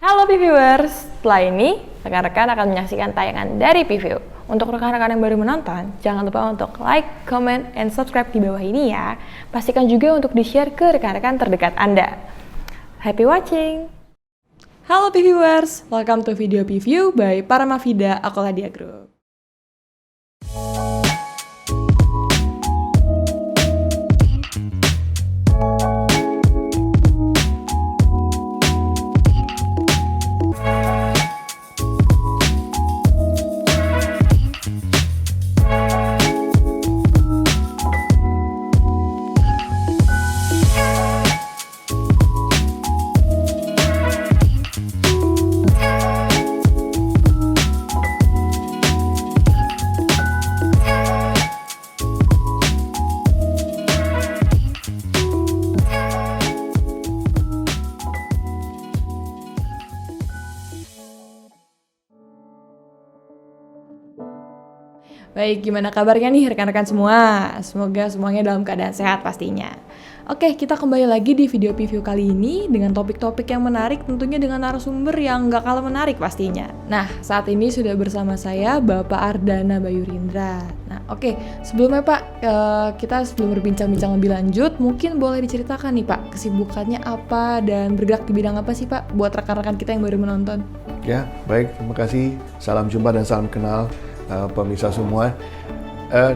Halo P-Viewers, setelah ini rekan-rekan akan menyaksikan tayangan dari P-View. Untuk rekan-rekan yang baru menonton, jangan lupa untuk like, comment, and subscribe di bawah ini ya. Pastikan juga untuk di-share ke rekan-rekan terdekat Anda. Happy watching! Halo P-Viewers, welcome to video P-View by Paramavida Akoladia Group. Baik, gimana kabarnya nih rekan-rekan semua? Semoga semuanya dalam keadaan sehat pastinya. Oke, kita kembali lagi di video P-View kali ini dengan topik-topik yang menarik, tentunya dengan narasumber yang nggak kalah menarik pastinya. Nah, saat ini sudah bersama saya Bapak Ardana Bayu Rindra. Nah, oke, sebelumnya Pak, kita sebelum berbincang-bincang lebih lanjut, mungkin boleh diceritakan nih Pak, kesibukannya apa dan bergerak di bidang apa sih Pak, buat rekan-rekan kita yang baru menonton? Ya, baik, terima kasih. Salam jumpa dan salam kenal. Pemirsa semua,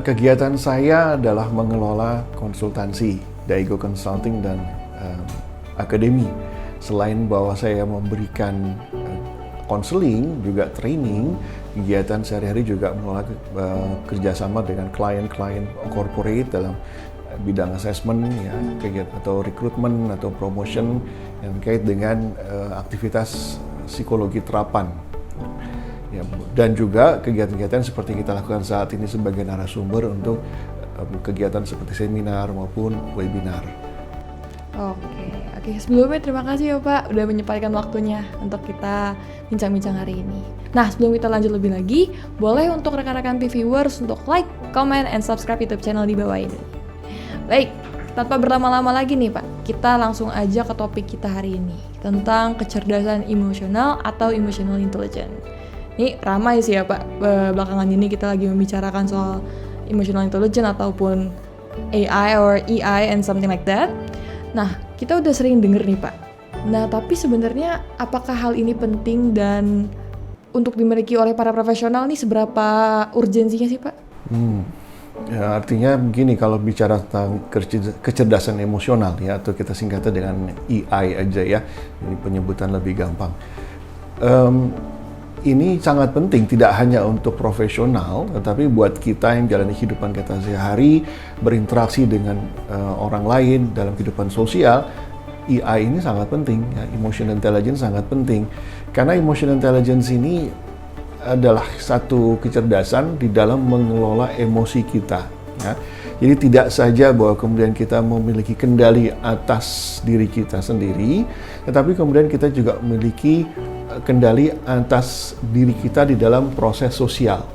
kegiatan saya adalah mengelola konsultansi, Daigo Consulting dan Akademi. Selain bahwa saya memberikan konseling, juga training, kegiatan sehari-hari juga mengelola kerjasama dengan klien-klien corporate dalam bidang assessment, ya, kegiatan atau rekrutmen atau promotion yang terkait dengan aktivitas psikologi terapan. Ya, dan juga kegiatan-kegiatan seperti kita lakukan saat ini sebagai narasumber untuk kegiatan seperti seminar maupun webinar. Oke. Sebelumnya terima kasih ya Pak udah menyempatkan waktunya untuk kita bincang-bincang hari ini. Nah, sebelum kita lanjut lebih lagi, boleh untuk rekan-rekan P-Viewers untuk like, comment, and subscribe YouTube channel di bawah ini. Baik, tanpa berlama-lama lagi nih Pak, kita langsung aja ke topik kita hari ini tentang kecerdasan emosional atau emotional intelligence. Ini ramai sih ya Pak, belakangan ini kita lagi membicarakan soal emotional intelligence ataupun AI or EI and something like that. Nah, kita udah sering denger nih Pak. Nah, tapi sebenarnya apakah hal ini penting dan untuk dimiliki oleh para profesional nih seberapa urgensinya sih Pak? Ya, artinya begini, kalau bicara tentang kecerdasan emosional ya, atau kita singkatnya dengan EI aja ya, ini penyebutan lebih gampang. Ini sangat penting, tidak hanya untuk profesional, tetapi buat kita yang jalani kehidupan kita sehari-hari, berinteraksi dengan orang lain dalam kehidupan sosial. EI ini sangat penting, ya, emotional intelligence sangat penting. Karena emotional intelligence ini adalah satu kecerdasan di dalam mengelola emosi kita. Ya. Jadi tidak saja bahwa kemudian kita memiliki kendali atas diri kita sendiri, tetapi kemudian kita juga memiliki kendali atas diri kita di dalam proses sosial.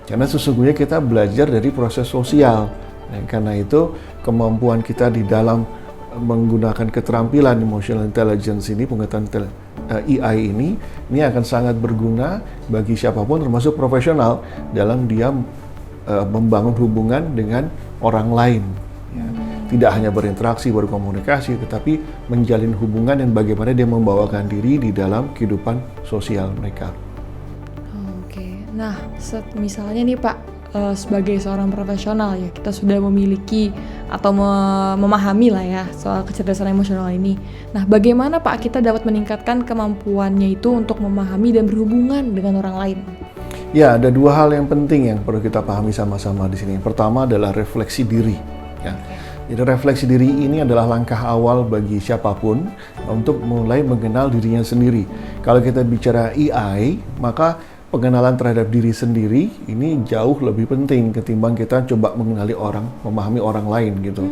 Karena sesungguhnya kita belajar dari proses sosial. Dan karena itu kemampuan kita di dalam menggunakan keterampilan emotional intelligence ini, pengetahuan EI ini akan sangat berguna bagi siapapun termasuk profesional dalam dia membangun hubungan dengan orang lain. Ya. Tidak hanya berinteraksi, berkomunikasi, tetapi menjalin hubungan dan bagaimana dia membawakan diri di dalam kehidupan sosial mereka. Oke, nah misalnya nih Pak, sebagai seorang profesional ya, kita sudah memiliki atau memahami lah ya soal kecerdasan emosional ini. Nah, bagaimana Pak kita dapat meningkatkan kemampuannya itu untuk memahami dan berhubungan dengan orang lain? Ya, ada dua hal yang penting yang perlu kita pahami sama-sama di sini. Yang pertama adalah refleksi diri. Ya. Jadi refleksi diri ini adalah langkah awal bagi siapapun untuk mulai mengenal dirinya sendiri. Kalau kita bicara EI, maka pengenalan terhadap diri sendiri ini jauh lebih penting ketimbang kita coba mengenali orang, memahami orang lain gitu.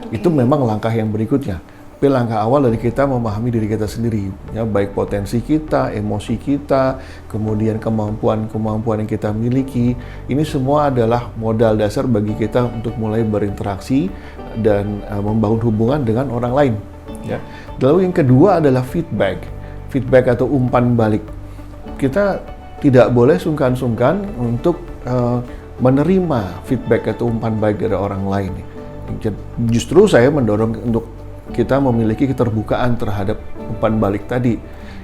Itu memang langkah yang berikutnya. Tapi langkah awal dari kita memahami diri kita sendiri, ya, baik potensi kita, emosi kita, kemudian kemampuan-kemampuan yang kita miliki. Ini semua adalah modal dasar bagi kita untuk mulai berinteraksi dan membangun hubungan dengan orang lain. Ya. Lalu yang kedua adalah feedback. feedback atau umpan balik. Kita tidak boleh sungkan-sungkan untuk menerima feedback atau umpan balik dari orang lain. Justru saya mendorong untuk kita memiliki keterbukaan terhadap umpan balik tadi.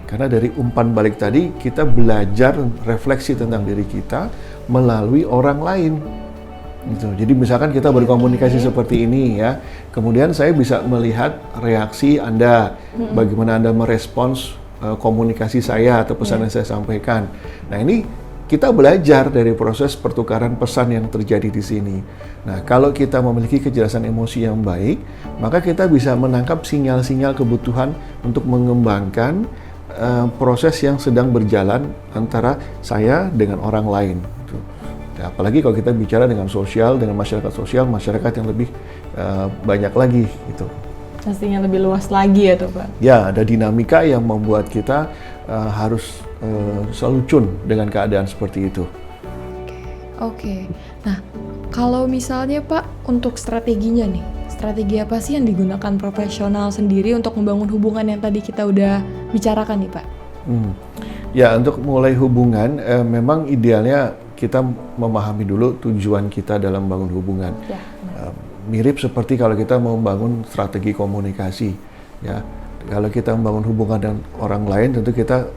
Karena dari umpan balik tadi kita belajar refleksi tentang diri kita melalui orang lain. Gitu. Jadi misalkan kita berkomunikasi seperti ini ya, kemudian saya bisa melihat reaksi Anda, bagaimana Anda merespons komunikasi saya atau pesan yang saya sampaikan. Nah ini kita belajar dari proses pertukaran pesan yang terjadi di sini. Nah, kalau kita memiliki kecerdasan emosi yang baik, maka kita bisa menangkap sinyal-sinyal kebutuhan untuk mengembangkan proses yang sedang berjalan antara saya dengan orang lain. Nah, apalagi kalau kita bicara dengan sosial, dengan masyarakat sosial, masyarakat yang lebih banyak lagi gitu. Pastinya lebih luas lagi ya tuh Pak? Ya, ada dinamika yang membuat kita harus selalu tune dengan keadaan seperti itu. Oke. Nah, kalau misalnya Pak, untuk strateginya nih, strategi apa sih yang digunakan profesional sendiri untuk membangun hubungan yang tadi kita udah bicarakan nih Pak? Ya, untuk mulai hubungan, memang idealnya kita memahami dulu tujuan kita dalam membangun hubungan. Ya, mirip seperti kalau kita mau membangun strategi komunikasi. Ya, kalau kita membangun hubungan dengan orang lain, tentu kita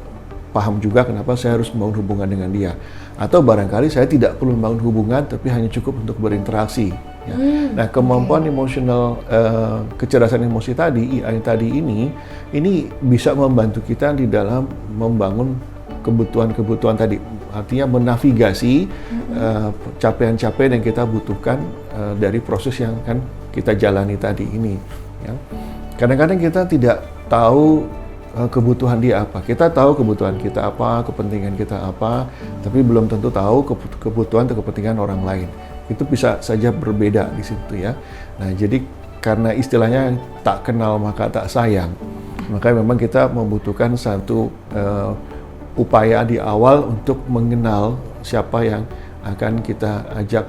paham juga kenapa saya harus membangun hubungan dengan dia. Atau barangkali saya tidak perlu membangun hubungan, tapi hanya cukup untuk berinteraksi. Ya. Nah, kemampuan emosional, kecerdasan emosi tadi, EI tadi ini bisa membantu kita di dalam membangun kebutuhan-kebutuhan tadi. Artinya menavigasi capaian-capaian yang kita butuhkan dari proses yang akan kita jalani tadi ini. Ya. Kadang-kadang kita tidak tahu kebutuhan dia apa. Kita tahu kebutuhan kita apa, kepentingan kita apa, tapi belum tentu tahu kebutuhan atau kepentingan orang lain. Itu bisa saja berbeda di situ ya. Nah, jadi karena istilahnya tak kenal maka tak sayang, maka memang kita membutuhkan satu upaya di awal untuk mengenal siapa yang akan kita ajak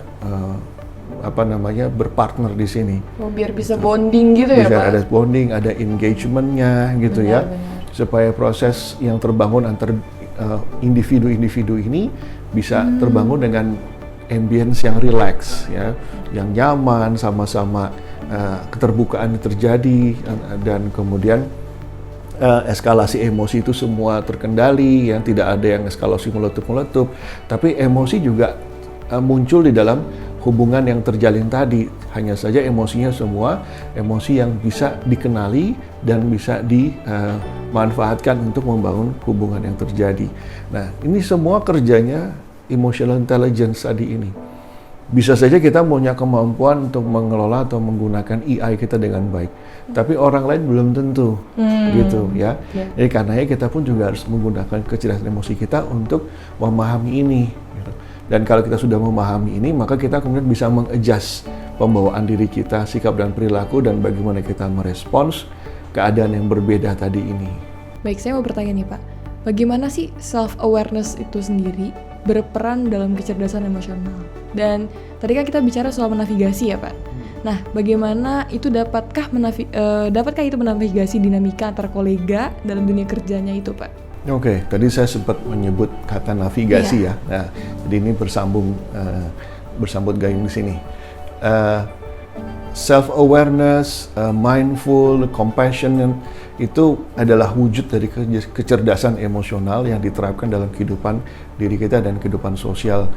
berpartner di sini. Biar bisa bonding gitu ya Pak? Bisa ada bonding, ada engagement-nya gitu ya. Benar. Supaya proses yang terbangun antar individu-individu ini bisa terbangun dengan ambience yang relax ya, yang nyaman, sama-sama keterbukaan terjadi dan kemudian eskalasi emosi itu semua terkendali, yang tidak ada yang eskalasi meletup-meletup, tapi emosi juga muncul di dalam hubungan yang terjalin tadi. Hanya saja emosinya semua emosi yang bisa dikenali dan bisa dimanfaatkan untuk membangun hubungan yang terjadi. Nah, ini semua kerjanya emotional intelligence tadi ini. Bisa saja kita punya kemampuan untuk mengelola atau menggunakan EI kita dengan baik, tapi orang lain belum tentu, gitu ya. Jadi karenanya kita pun juga harus menggunakan kecerdasan emosi kita untuk memahami ini. Gitu. Dan kalau kita sudah memahami ini, maka kita kemudian bisa meng-adjust pembawaan diri kita, sikap dan perilaku, dan bagaimana kita merespons keadaan yang berbeda tadi ini. Baik, saya mau bertanya nih Pak, bagaimana sih self-awareness itu sendiri berperan dalam kecerdasan emosional? Dan tadi kan kita bicara soal menavigasi ya Pak. Nah, bagaimana itu dapatkah itu menavigasi dinamika antar kolega dalam dunia kerjanya itu Pak? Oke, tadi saya sempat menyebut kata navigasi ya. Nah, jadi ini bersambut gayung di sini. Self-awareness, mindful, compassionate, itu adalah wujud dari kecerdasan emosional yang diterapkan dalam kehidupan diri kita dan kehidupan sosial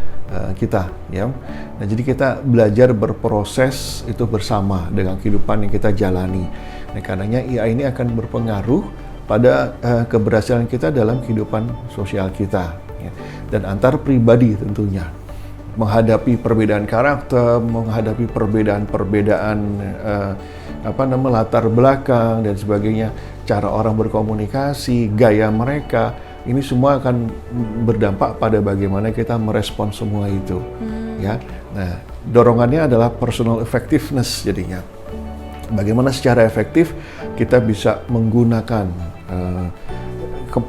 kita. Ya. Nah, jadi kita belajar berproses itu bersama dengan kehidupan yang kita jalani. Nah, karenanya EI ini akan berpengaruh pada keberhasilan kita dalam kehidupan sosial kita. Ya. Dan antar pribadi tentunya. Menghadapi perbedaan karakter, menghadapi perbedaan latar belakang dan sebagainya, cara orang berkomunikasi, gaya mereka, ini semua akan berdampak pada bagaimana kita merespon semua itu. Ya, nah dorongannya adalah personal effectiveness jadinya. Bagaimana secara efektif kita bisa menggunakan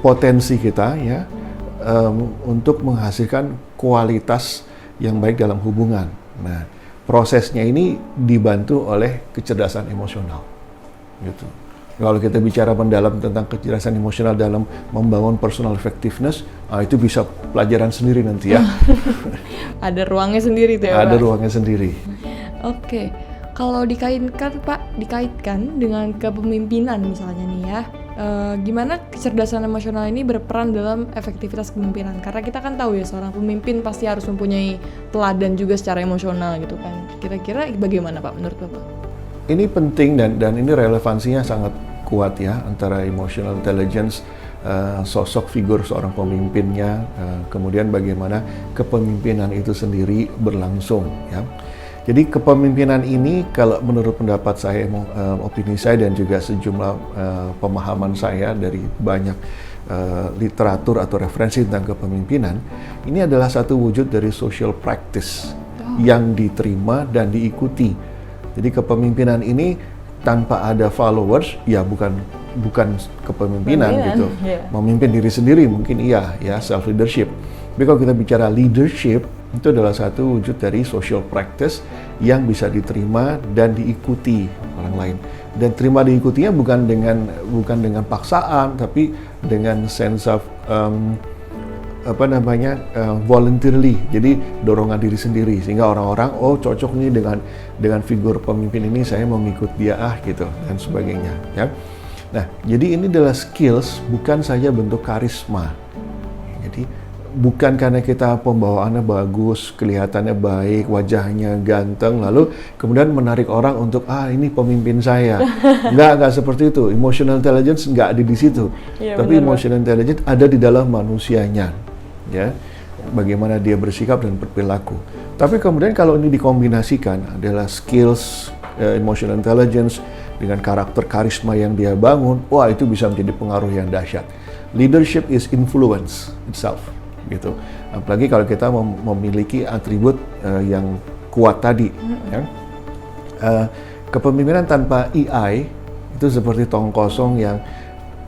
potensi kita ya untuk menghasilkan kualitas yang baik dalam hubungan. Nah, prosesnya ini dibantu oleh kecerdasan emosional, gitu. Kalau kita bicara mendalam tentang kecerdasan emosional dalam membangun personal effectiveness, itu bisa pelajaran sendiri nanti ya. Ada ruangnya sendiri tuh ya, Ada Pak? ruangnya sendiri. Oke, kalau dikaitkan dengan kepemimpinan misalnya nih ya, gimana kecerdasan emosional ini berperan dalam efektivitas kepemimpinan? Karena kita kan tahu ya, seorang pemimpin pasti harus mempunyai teladan juga secara emosional gitu kan. Kira-kira bagaimana Pak menurut Bapak? Ini penting dan ini relevansinya sangat kuat ya antara emotional intelligence, sosok figur seorang pemimpinnya, kemudian bagaimana kepemimpinan itu sendiri berlangsung ya. Jadi kepemimpinan ini kalau menurut pendapat saya, opini saya dan juga sejumlah pemahaman saya dari banyak literatur atau referensi tentang kepemimpinan, ini adalah satu wujud dari social practice yang diterima dan diikuti. Jadi kepemimpinan ini tanpa ada followers, ya bukan kepemimpinan gitu. Yeah. Memimpin diri sendiri mungkin iya ya, self leadership. Tapi kalau kita bicara leadership, itu adalah satu wujud dari social practice yang bisa diterima dan diikuti orang lain. Dan terima diikutinya bukan dengan paksaan, tapi dengan sense of voluntarily, jadi dorongan diri sendiri, sehingga orang-orang cocok nih dengan figur pemimpin ini, saya mau ngikut dia gitu dan sebagainya ya. Nah, jadi ini adalah skills, bukan saja bentuk karisma. Jadi bukan karena kita pembawaannya bagus, kelihatannya baik, wajahnya ganteng, lalu kemudian menarik orang untuk ini pemimpin saya. Nggak seperti itu. Emotional intelligence nggak ada di situ. Ya, tapi benar, emotional intelligence ada di dalam manusianya. Ya, bagaimana dia bersikap dan berperilaku. Tapi kemudian kalau ini dikombinasikan adalah skills emotional intelligence dengan karakter karisma yang dia bangun, itu bisa menjadi pengaruh yang dahsyat. Leadership is influence itself, gitu. Apalagi kalau kita memiliki atribut yang kuat tadi. Ya. Kepemimpinan tanpa EI itu seperti tong kosong yang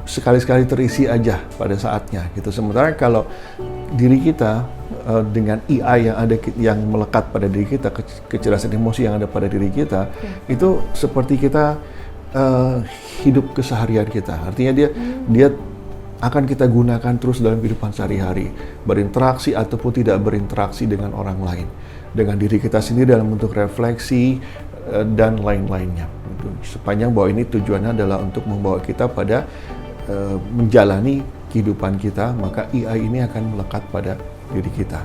sekali-sekali terisi aja pada saatnya gitu. Sementara kalau diri kita dengan EI yang melekat pada diri kita, kecerdasan emosi yang ada pada diri kita, itu seperti kita hidup keseharian kita. Artinya dia akan kita gunakan terus dalam kehidupan sehari-hari, berinteraksi ataupun tidak berinteraksi dengan orang lain, dengan diri kita sendiri dalam bentuk refleksi dan lain-lainnya. Sepanjang bahwa ini tujuannya adalah untuk membawa kita pada menjalani kehidupan kita, maka EI ini akan melekat pada diri kita.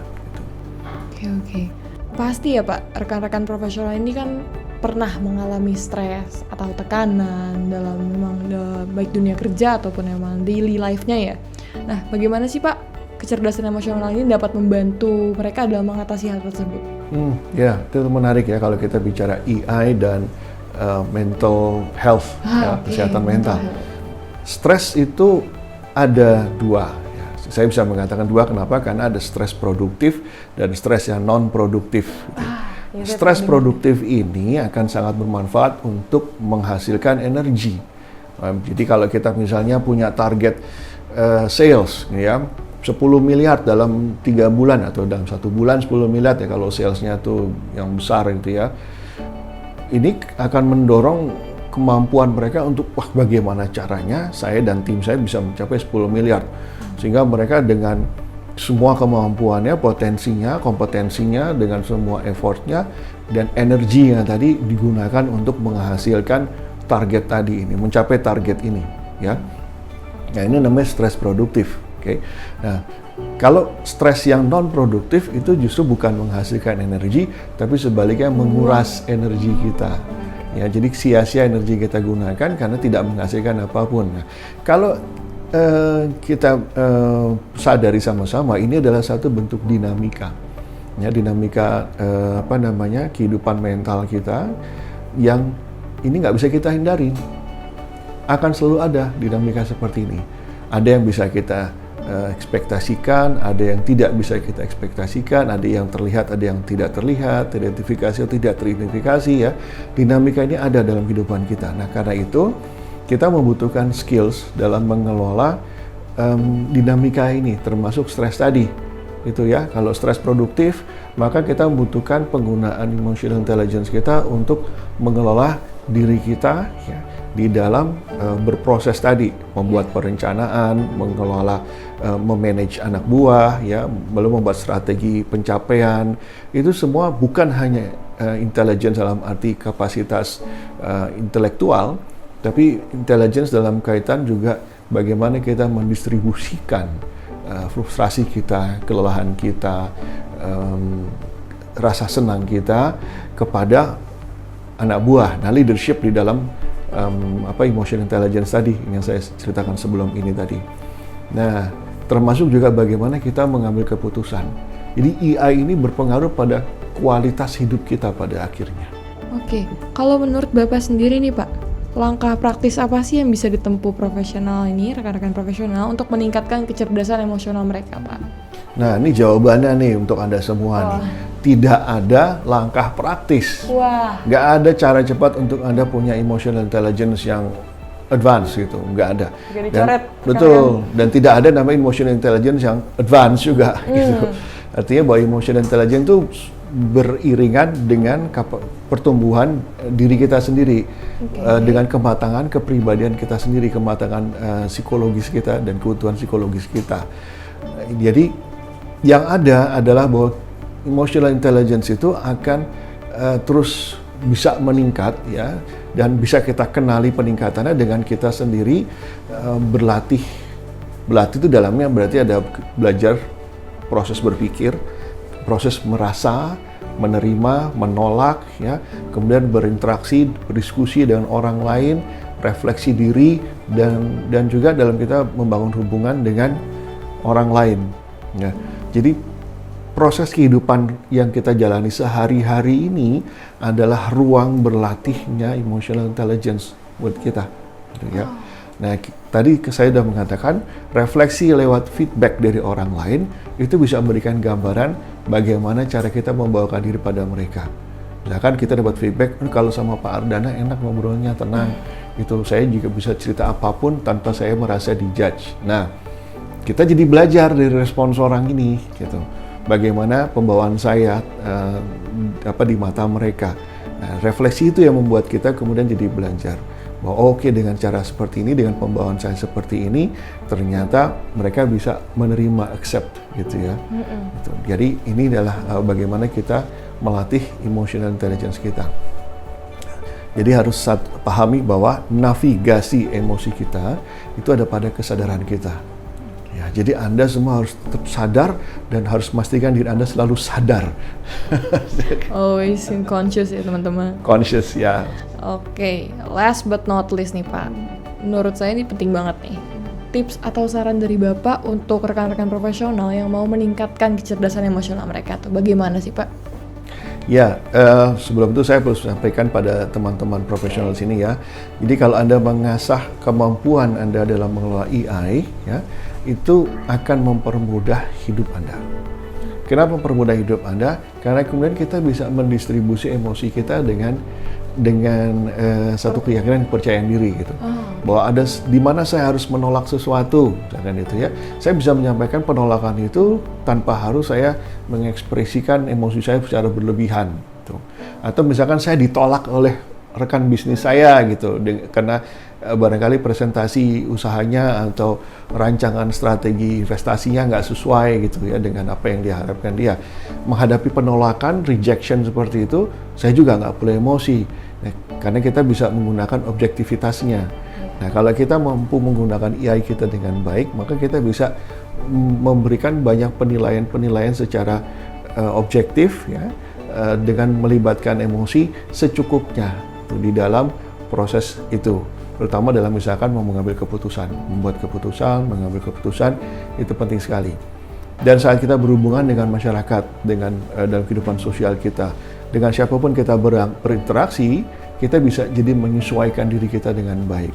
Oke. Pasti ya Pak, rekan-rekan profesional ini kan pernah mengalami stres atau tekanan dalam baik dunia kerja ataupun memang daily life-nya ya. Nah, bagaimana sih Pak kecerdasan emosional ini dapat membantu mereka dalam mengatasi hal tersebut? Ya, itu menarik ya kalau kita bicara EI dan mental health, kesehatan mental. Stres itu ada dua. Ya. Saya bisa mengatakan dua, kenapa? Karena ada stres produktif dan stres yang non-produktif. Stres produktif ini akan sangat bermanfaat untuk menghasilkan energi. Jadi kalau kita misalnya punya target sales, ya 10 miliar dalam 3 bulan atau dalam 1 bulan 10 miliar ya kalau salesnya tuh yang besar itu ya. Ini akan mendorong kemampuan mereka untuk bagaimana caranya saya dan tim saya bisa mencapai 10 miliar. Sehingga mereka dengan semua kemampuannya, potensinya, kompetensinya, dengan semua effortnya dan energinya tadi digunakan untuk menghasilkan target tadi ini, mencapai target ini, ya. Nah, ini namanya stres produktif, oke. Nah, kalau stres yang non produktif itu justru bukan menghasilkan energi, tapi sebaliknya menguras energi kita. Ya, jadi sia-sia energi kita gunakan karena tidak menghasilkan apapun. Nah, kalau kita sadari sama-sama, ini adalah satu bentuk dinamika, ya, dinamika kehidupan mental kita yang ini nggak bisa kita hindari. Akan selalu ada dinamika seperti ini. Ada yang bisa kita ekspektasikan, ada yang tidak bisa kita ekspektasikan, ada yang terlihat, ada yang tidak terlihat, teridentifikasi atau tidak teridentifikasi, ya. Dinamika ini ada dalam kehidupan kita. Nah, karena itu kita membutuhkan skills dalam mengelola dinamika ini, termasuk stres tadi. Itu ya, kalau stres produktif, maka kita membutuhkan penggunaan emotional intelligence kita untuk mengelola diri kita, ya, di dalam berproses tadi, membuat perencanaan, mengelola, memanage anak buah, ya, lalu membuat strategi pencapaian. Itu semua bukan hanya intelligence dalam arti kapasitas intelektual, tapi intelligence dalam kaitan juga bagaimana kita mendistribusikan frustrasi kita, kelelahan kita, rasa senang kita kepada anak buah. Nah, leadership di dalam emotional intelligence tadi yang saya ceritakan sebelum ini tadi. Nah, termasuk juga bagaimana kita mengambil keputusan. Jadi EI ini berpengaruh pada kualitas hidup kita pada akhirnya. Oke, kalau menurut Bapak sendiri nih Pak, langkah praktis apa sih yang bisa ditempuh profesional ini, rekan-rekan profesional untuk meningkatkan kecerdasan emosional mereka, Pak? Nah, ini jawabannya nih untuk Anda semua nih. Tidak ada langkah praktis. Wah. Nggak ada cara cepat untuk Anda punya emotional intelligence yang advance gitu. Nggak ada. Nggak dicoret. Betul. Dan tidak ada namanya emotional intelligence yang advance juga. Gitu. Artinya bahwa emotional intelligence itu beriringan dengan pertumbuhan diri kita sendiri, dengan kematangan kepribadian kita sendiri, kematangan psikologis kita dan keutuhan psikologis kita. Jadi yang ada adalah bahwa emotional intelligence itu akan terus bisa meningkat, ya, dan bisa kita kenali peningkatannya dengan kita sendiri berlatih. Berlatih itu dalamnya berarti ada belajar, proses berpikir, proses merasa, menerima, menolak, ya, kemudian berinteraksi, berdiskusi dengan orang lain, refleksi diri, dan juga dalam kita membangun hubungan dengan orang lain. Ya. Jadi proses kehidupan yang kita jalani sehari-hari ini adalah ruang berlatihnya emotional intelligence buat kita. Gitu, ya. Nah, tadi saya sudah mengatakan refleksi lewat feedback dari orang lain itu bisa memberikan gambaran bagaimana cara kita membawakan diri pada mereka. Misalkan kita dapat feedback, kalau sama Pak Ardana enak ngobrolnya, tenang. Itu saya juga bisa cerita apapun tanpa saya merasa dijudge. Nah, kita jadi belajar dari respons orang ini, gitu. Bagaimana pembawaan saya di mata mereka. Nah, refleksi itu yang membuat kita kemudian jadi belajar. Bahwa oke, dengan cara seperti ini, dengan pembawaan saya seperti ini, ternyata mereka bisa menerima, accept, gitu ya. Gitu. Jadi ini adalah bagaimana kita melatih emotional intelligence kita. Jadi harus pahami bahwa navigasi emosi kita itu ada pada kesadaran kita. Ya, jadi Anda semua harus tetap sadar dan harus memastikan diri Anda selalu sadar. Always in conscious ya teman-teman. Conscious ya. Oke, last but not least nih Pak. Menurut saya ini penting banget nih. Tips atau saran dari Bapak untuk rekan-rekan profesional yang mau meningkatkan kecerdasan emosional mereka tuh bagaimana sih Pak? Ya, sebelum itu saya perlu sampaikan pada teman-teman profesional sini ya. Jadi kalau Anda mengasah kemampuan Anda dalam mengelola EI, ya, itu akan mempermudah hidup Anda. Kenapa mempermudah hidup Anda? Karena kemudian kita bisa mendistribusi emosi kita dengan satu keyakinan, kepercayaan diri gitu. Bahwa ada di mana saya harus menolak sesuatu, misalkan itu ya. Saya bisa menyampaikan penolakan itu tanpa harus saya mengekspresikan emosi saya secara berlebihan gitu. Atau misalkan saya ditolak oleh rekan bisnis saya gitu karena barangkali presentasi usahanya atau rancangan strategi investasinya nggak sesuai gitu ya dengan apa yang diharapkan dia. Menghadapi penolakan, rejection seperti itu, saya juga nggak boleh emosi. Nah, karena kita bisa menggunakan objektivitasnya. Nah, kalau kita mampu menggunakan EI kita dengan baik, maka kita bisa memberikan banyak penilaian-penilaian secara objektif ya, dengan melibatkan emosi secukupnya di dalam proses itu. Terutama dalam misalkan mau mengambil keputusan, mengambil keputusan itu penting sekali. Dan saat kita berhubungan dengan masyarakat, dengan dalam kehidupan sosial kita, dengan siapapun kita berinteraksi, kita bisa jadi menyesuaikan diri kita dengan baik.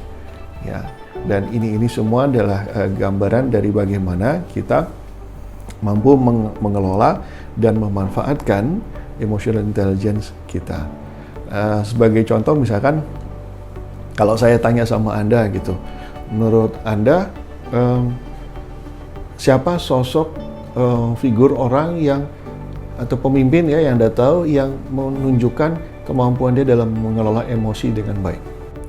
Ya, dan ini semua adalah gambaran dari bagaimana kita mampu mengelola dan memanfaatkan emotional intelligence kita. Sebagai contoh misalkan, kalau saya tanya sama Anda gitu, menurut Anda siapa sosok figur orang yang atau pemimpin ya yang Anda tahu yang menunjukkan kemampuan dia dalam mengelola emosi dengan baik?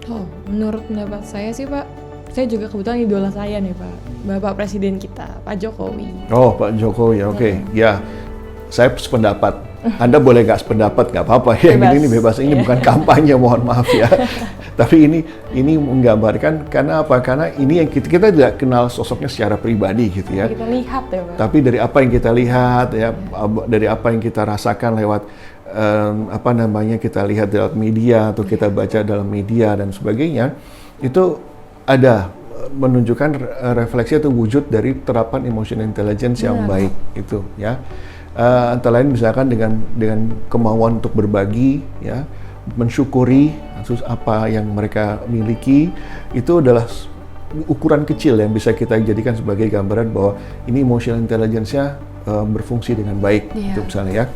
Oh, menurut pendapat saya sih Pak, saya juga kebetulan idola saya nih Pak, Bapak Presiden kita, Pak Jokowi. Oh, Pak Jokowi, oke. Ya, saya sependapat. Anda boleh nggak sependapat, nggak apa-apa ya. Bebas. Ini bebas. Ini bukan kampanye, mohon maaf ya. Tapi ini menggambarkan karena apa? Karena ini yang kita tidak kenal sosoknya secara pribadi gitu ya. Kita lihat ya Pak. Tapi dari apa yang kita lihat ya, dari apa yang kita rasakan lewat kita lihat lewat media atau kita baca dalam media dan sebagainya, itu ada menunjukkan refleksi atau wujud dari terapan emotional intelligence yang baik itu ya. Antara lain misalkan dengan kemauan untuk berbagi ya, mensyukuri apa yang mereka miliki, itu adalah ukuran kecil yang bisa kita jadikan sebagai gambaran bahwa ini emotional intelligence-nya berfungsi dengan baik itu misalnya ya.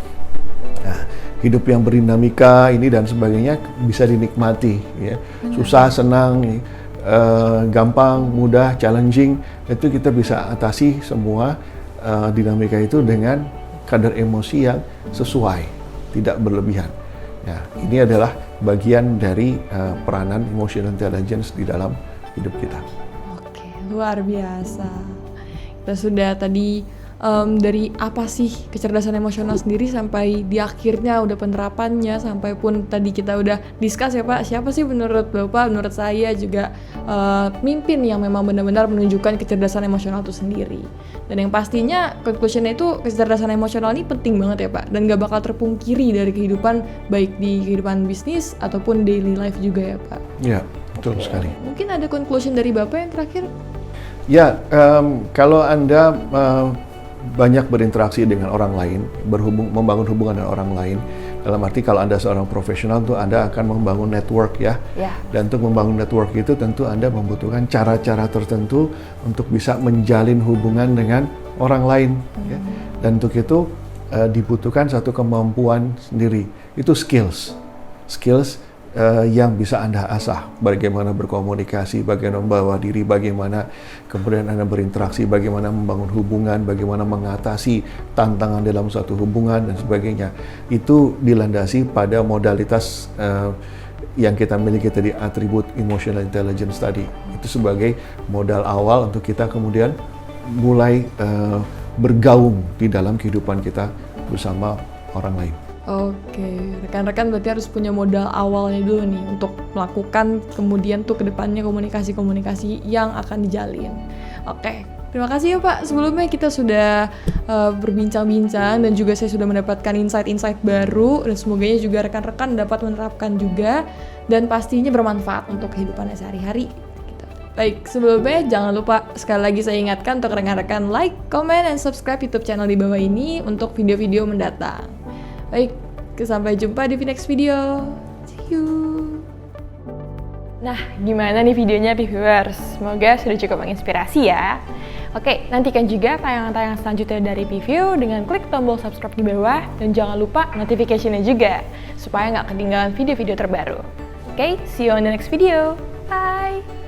Nah, hidup yang berdinamika ini dan sebagainya bisa dinikmati ya. Susah, senang, gampang, mudah, challenging, itu kita bisa atasi semua dinamika itu dengan kadar emosi yang sesuai, tidak berlebihan. Ya, ini adalah bagian dari peranan emotional intelligence di dalam hidup kita. Oke, luar biasa. Kita sudah tadi dari apa sih kecerdasan emosional sendiri sampai di akhirnya udah penerapannya, sampai pun tadi kita udah discuss ya Pak, siapa sih menurut Bapak, menurut saya juga pemimpin yang memang benar-benar menunjukkan kecerdasan emosional itu sendiri. Dan yang pastinya conclusion-nya itu kecerdasan emosional ini penting banget ya Pak, dan gak bakal terpungkiri dari kehidupan, baik di kehidupan bisnis ataupun daily life juga ya Pak. Ya, betul sekali. Mungkin ada conclusion dari Bapak yang terakhir? Ya, kalau Anda banyak berinteraksi dengan orang lain, membangun hubungan dengan orang lain. Dalam arti kalau Anda seorang profesional, tuh Anda akan membangun network ya. Dan untuk membangun network itu tentu Anda membutuhkan cara-cara tertentu untuk bisa menjalin hubungan dengan orang lain. Ya. Dan untuk itu dibutuhkan satu kemampuan sendiri. Itu skills yang bisa Anda asah, bagaimana berkomunikasi, bagaimana membawa diri, bagaimana kemudian Anda berinteraksi, bagaimana membangun hubungan, bagaimana mengatasi tantangan dalam suatu hubungan dan sebagainya. Itu dilandasi pada modalitas yang kita miliki tadi, atribut emotional intelligence tadi. Itu sebagai modal awal untuk kita kemudian mulai bergaung di dalam kehidupan kita bersama orang lain. Oke, rekan-rekan berarti harus punya modal awalnya dulu nih untuk melakukan kemudian tuh ke depannya komunikasi-komunikasi yang akan dijalin. Oke, terima kasih ya Pak. Sebelumnya kita sudah berbincang-bincang dan juga saya sudah mendapatkan insight-insight baru dan semoganya juga rekan-rekan dapat menerapkan juga dan pastinya bermanfaat untuk kehidupannya sehari-hari. Baik, sebelumnya jangan lupa sekali lagi saya ingatkan untuk rekan-rekan like, comment, dan subscribe YouTube channel di bawah ini untuk video-video mendatang. Baik, sampai jumpa di next video. See you. Nah, gimana nih videonya viewers? Semoga sudah cukup menginspirasi ya. Oke, nantikan juga tayangan-tayangan selanjutnya dari Pview dengan klik tombol subscribe di bawah dan jangan lupa notification-nya juga supaya nggak ketinggalan video-video terbaru. Oke, see you on the next video. Bye!